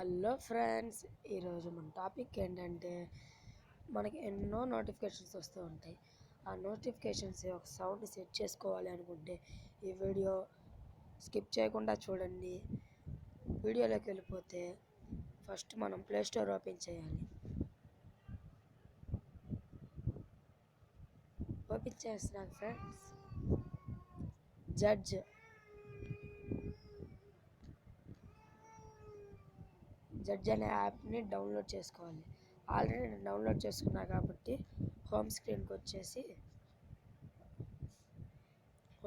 Hello friends, ఈరోజు మన topic ఏంటంటే మనకి ఎన్నో నోటిఫికేషన్స్ వస్తూ ఉంటాయి. ఆ నోటిఫికేషన్స్ ఒక సౌండ్ సెట్ చేసుకోవాలి అనుకుంటే ఈ వీడియో స్కిప్ చేయకుండా చూడండి. వీడియోలోకి వెళ్ళిపోతే ఫస్ట్ మనం ప్లే స్టోర్ ఓపెన్ చేయాలి. ఓపెన్ చేస్తున్నాను ఫ్రెండ్స్. జడ్జ్ అనే యాప్ని డౌన్లోడ్ చేసుకోవాలి. ఆల్రెడీ నేను డౌన్లోడ్ చేసుకున్నా కాబట్టి హోమ్ స్క్రీన్కి వచ్చేసి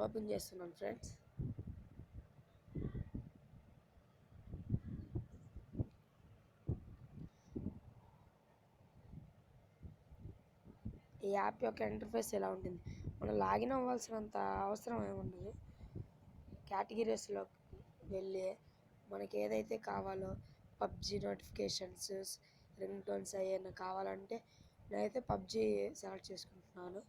ఓపెన్ చేస్తున్నాను ఫ్రెండ్స్. ఈ యాప్ యొక్క ఇంటర్ఫేస్ ఎలా ఉంటుంది, మనం లాగిన్ అవ్వాల్సినంత అవసరం ఏముండదు. కేటగిరీస్లో వెళ్ళి మనకి ఏదైతే కావాలో పబ్జీ నోటిఫికేషన్స్, రింగ్ టోన్స్ ఏమైనా కావాలంటే నేనైతే పబ్జీ సెలెక్ట్ చేసుకుంటున్నాను.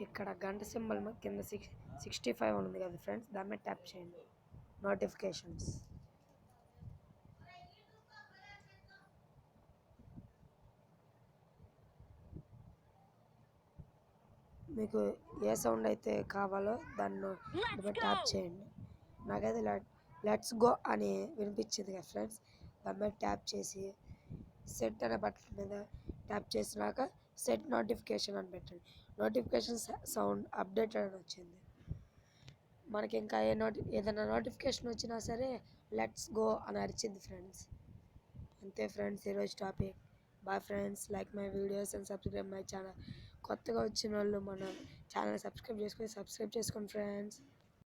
ఇక్కడ గంట సింబల్ కింద 65 ఉంది కదా ఫ్రెండ్స్, దాని మీద ట్యాప్ చేయండి. నోటిఫికేషన్స్ మీకు ఏ సౌండ్ అయితే కావాలో దాన్ని ట్యాప్ చేయండి. నాకైతే లెట్స్ గో అని వినిపించింది కదా ఫ్రెండ్స్, దాని మీద ట్యాప్ చేసి సెట్ అనే బటన్ మీద ట్యాప్ చేసినాక సెట్ నోటిఫికేషన్ అని పెట్టండి. నోటిఫికేషన్ సౌండ్ అప్డేటెడ్ అని వచ్చింది. మనకి ఇంకా ఏదైనా నోటిఫికేషన్ వచ్చినా సరే లెట్స్ గో అని అరిచింది ఫ్రెండ్స్. అంతే ఫ్రెండ్స్ ఈరోజు topic. Bye friends, like my videos and subscribe my channel. కొత్తగా వచ్చిన వాళ్ళు మన ఛానల్ సబ్స్క్రైబ్ చేసుకోండి ఫ్రెండ్స్.